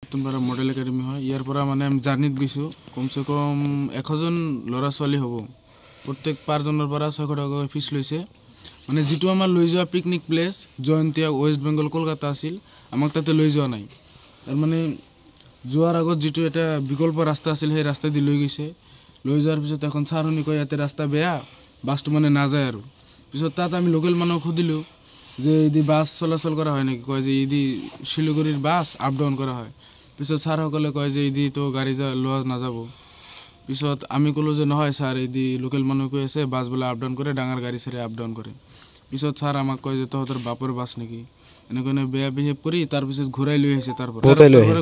নতুনপাৰা model academy হয়। ইয়াৰ পৰা মানে আমি জাৰ্নিত গৈছোঁ। কমচে কম 100জন ল'ৰা ছোৱালী হ'ব। প্ৰত্যেক পাৰজনৰ পৰা 600 টকাকৈ ফিজ লৈছে। মানে যিটো আমাৰ লৈ যোৱা picnic place Jayantia west Bengal Kolkata আছিল, আমাক তাতে লৈ যোৱা নাই। তাৰ মানে যোৱাৰ আগত যিটো এটা বিকল্প ৰাস্তা আছিল, সেই ৰাস্তা দি লৈ গৈছে। লৈ যোৱাৰ পিছত এখন ছাৰনি কয় ইয়াতে ৰাস্তা বেয়া, বাছটো মানে নাযায় আৰু। পিছত তাত আমি লোকেল মানুহক সুধিলোঁ যে ইদি বাছ চলাচল কৰা হয় নেকি? কয় যে ইদি শিলিগুৰিৰ বাছ আপ ডাউন কৰা হয়। পিছত ছাৰসকলে কয় যে ইদি তো গাড়ী লোৱা নাযাব। পিছত আমি ক'লোঁ যে নহয় ছাৰ, ইদি লোকেল মানুহ কৈ আছে বাছ বোলে আপ ডাউন কৰে, ডাঙৰ গাড়ী চাড়ী আপ ডাউন কৰে। পিছত ছাৰ আমাক কয় যে তহঁতৰ বাপৰ বাছ নেকি? এনেকৈ বেয়া বিহেভ কৰি তাৰপিছত ঘূৰাই লৈ আহিছে। তাৰ পৰা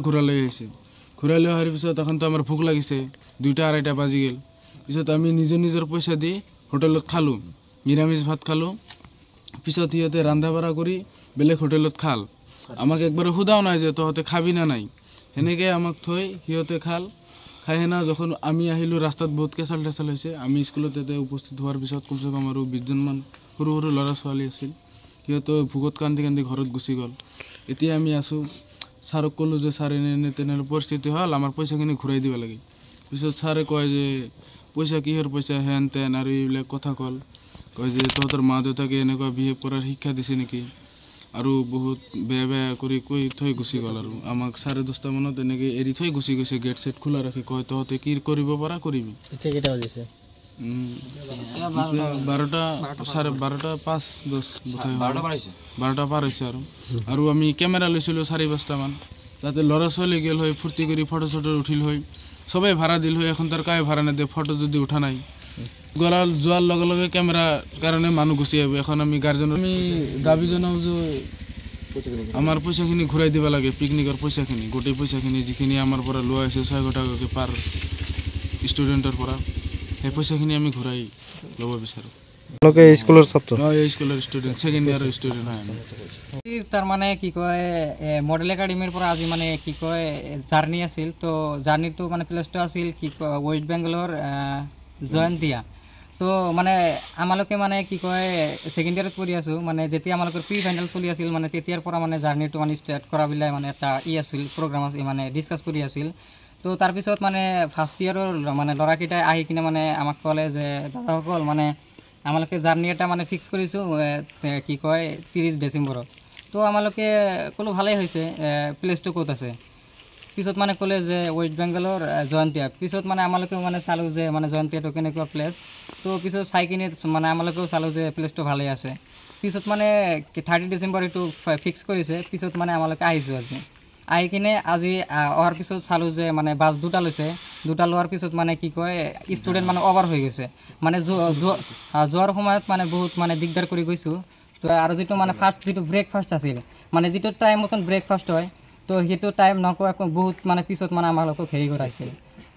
ঘূৰাই লৈ আহিছে। ঘূৰাই লৈ অহাৰ পিছত এখনতো আমাৰ ভোক লাগিছে, 2টা 2:30 বাজি গ'ল। পিছত আমি নিজৰ পইচা দি হোটেলত খালোঁ, নিৰামিষ ভাত খালোঁ। পিছত সিহঁতে ৰান্ধা বাঢ়া কৰি বেলেগ হোটেলত খাল। আমাক একবাৰ সোধাও নাই যে তহঁতে খাবি না নাই। সেনেকৈ আমাক থৈ সিহঁতে খাই সেনা যখন আমি আহিলোঁ, ৰাস্তাত বহুত কেঁচাল টেচাল হৈছে। আমি স্কুলত তাতে উপস্থিত হোৱাৰ পিছত কমচে কম আৰু 20জনমান সৰু ল'ৰা ছোৱালী আছিল। সিহঁতে ভোকত কান্দি ঘৰত গুচি গ'ল। এতিয়া আমি আছোঁ। ছাৰক ক'লোঁ যে ছাৰ এনে তেনেহ'লে পৰিস্থিতি হ'ল, আমাৰ পইচাখিনি ঘূৰাই দিব লাগে। পিছত ছাৰে কয় যে পইচা কিহৰ পইচা, হেন তেন আৰু এইবিলাক কথা কয় যে তহঁতৰ মা দেউতাকে এনেকুৱা বিহেভ কৰাৰ শিক্ষা দিছে নেকি? আৰু বহুত বেয়া কৰি কৈ থৈ গুচি গ'ল। আৰু আমাক 10:30 মানত এনেকৈ এৰি থৈ গুচি গৈছে। গেট চেট খোলা ৰাখি কয় তহঁতে কি কৰিব পাৰা কৰিবি। এতিয়া কেইটা বাজিছে? 12:05 পাৰ হৈছে আৰু আমি কেমেৰা লৈছিলোঁ 4-5টামান। তাতে ল'ৰা ছোৱালী গ'ল হৈ ফূৰ্তি কৰি ফটো চটো উঠিল হৈ, চবেই ভাড়া দিল হৈ। এখন তাৰ কাই ভাড়া নেদিয়ে, ফটো যদি উঠা নাই। যোৱাৰ লগে লগে কেমেৰাৰ কাৰণে মানুহ গুচি আহিব। এখন আমি গাৰ্জেনৰ আমি দাবী জনাওঁ যে আমাৰ পইচাখিনি ঘূৰাই দিব লাগে। পিকনিকৰ পইচাখিনি, গোটেই পইচাখিনি যিখিনি আমাৰ পৰা লোৱা হৈছে 600 টকাকৈ পাৰ ষ্টুডেণ্টৰ পৰা, সেই পইচাখিনি আমি ঘূৰাই ল'ব বিচাৰোঁ। স্কুলৰ ছাত্ৰ? স্কুলৰ ষ্টুডেণ্ট, ছেকেণ্ড ইয়াৰৰ ষ্টুডেণ্ট হয় আমি। তাৰ মানে কি কয় মডেল একাডেমিৰ পৰা আজি মানে কি কয় জাৰ্ণি আছিল। তো জাৰ্ণিটো মানে প্লেচটো আছিল কি কয় ৱেষ্ট বেংগলৰ জয়ন্তীয়া। তো মানে আমালোকে মানে কি কয় ছেকেণ্ড ইয়াৰত পঢ়ি আছোঁ। মানে যেতিয়া আমালোকৰ প্ৰি ফাইনেল চলি আছিল, মানে তেতিয়াৰ পৰা মানে জাৰ্ণিটো মানে ষ্টাৰ্ট কৰা বিলাক মানে এটা আছিল প্ৰগ্ৰাম আছিল, মানে ডিছকাছ কৰি আছিল। তো তাৰপিছত মানে ফাৰ্ষ্ট ইয়াৰৰ মানে ল'ৰাকেইটাই আহি কিনে মানে আমাক ক'লে যে দাদাসকল মানে আমালোকে জাৰ্ণি এটা মানে ফিক্স কৰিছোঁ কি কয় 30 ডিচেম্বৰত। তো আমালোকে ক'লোঁ ভালেই হৈছে, প্লেচটো ক'ত আছে? পিছত মানে ক'লে যে ৱেষ্ট বেংগলৰ জয়ন্তীয়া। পিছত মানে আমালোকেও মানে চালোঁ যে মানে জয়ন্তীয়াটো কেনেকুৱা প্লেচ। তো পিছত চাই কিনে মানে আমালোকেও চালোঁ যে প্লেচটো ভালেই আছে। পিছত মানে 30 ডিচেম্বৰ এইটো ফিক্স কৰিছে। পিছত মানে আমালোকে আহিছোঁ আজি। আহি কিনে আজি অহাৰ পিছত চালোঁ যে মানে বাছ 2টা লৈছে। 2টা লোৱাৰ পিছত মানে কি কয় ষ্টুডেণ্ট মানে অভাৰ হৈ গৈছে। মানে যোৱাৰ সময়ত মানে বহুত মানে দিগদাৰ কৰি গৈছোঁ। তো আৰু যিটো মানে ফাৰ্ষ্ট যিটো ব্ৰেকফাষ্ট আছিল, মানে যিটো টাইম মতন ব্ৰেকফাষ্ট হয়, তো সেইটো টাইম নকোৱা বহুত মানে পিছত মানে আমালোকক হেৰি কৰাইছিল।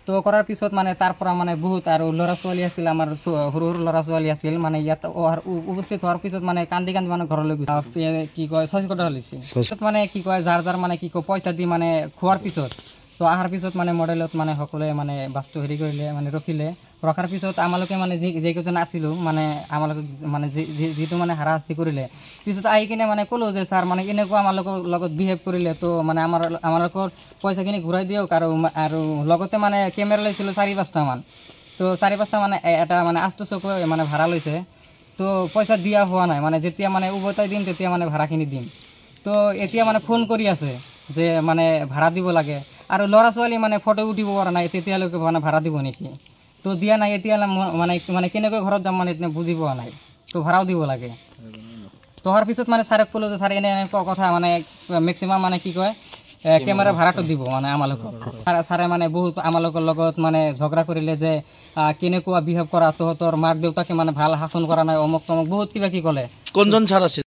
তো কৰাৰ পিছত মানে তাৰ পৰা মানে বহুত আৰু ল'ৰা ছোৱালী আছিল, আমাৰ সৰু ল'ৰা ছোৱালী আছিল। মানে ইয়াত উপস্থিত হোৱাৰ পিছত মানে কান্দি মানে ঘৰলৈ গৈছে। কি কয় 600 টকা লৈছে। পিছত মানে কি কয় যাৰ মানে কি কয় পইচা দি মানে খোৱাৰ পিছত তো অহাৰ পিছত মানে মডেলত মানে সকলোৱে মানে বাছটো হেৰি কৰিলে, মানে ৰখাৰ পিছত আমালোকে মানে যিকেইজন আছিলোঁ মানে আমালোকে মানে যিটো মানে হাৰাশাস্তি কৰিলে। পিছত আহি কিনে মানে ক'লোঁ যে ছাৰ মানে এনেকুৱা আমালোকৰ লগত বিহেভ কৰিলে, তো মানে আমালোকৰ পইচাখিনি ঘূৰাই দিয়ক। আৰু লগতে মানে কেমেৰা লৈছিলোঁ 4-5টামান। তো 4-5টা মানে এটা মানে 800 মানে ভাড়া লৈছে। তো পইচা দিয়া হোৱা নাই, মানে যেতিয়া মানে উভতাই দিম তেতিয়া মানে ভাড়াখিনি দিম। তো এতিয়া মানে ফোন কৰি আছে যে মানে ভাড়া দিব লাগে। আৰু ল'ৰা ছোৱালী মানে ফটো উঠিব পৰা নাই, তেতিয়ালৈকে মানে ভাড়া দিব নেকি? তো দিয়া নাই। এতিয়া মানে কেনেকৈ ঘৰত যাম মানে এতিয়া বুজি পোৱা নাই। তো ভাড়াও দিব লাগে। তো হোৱাৰ পিছত মানে ছাৰক ক'লোঁ যে ছাৰ এনেকুৱা কথা, মানে মেক্সিমাম মানে কি কয় কেমেৰা ভাড়াটো দিব মানে আমালোকক। ছাৰে মানে বহুত আমালোকৰ লগত মানে ঝগড়া কৰিলে যে কেনেকুৱা বিহেভ কৰা, তহঁতৰ মাক দেউতাকে মানে ভাল শাসন কৰা নাই, অমুক তমুক বহুত কিবা কি ক'লে। কোনজন ছাৰ আছিল?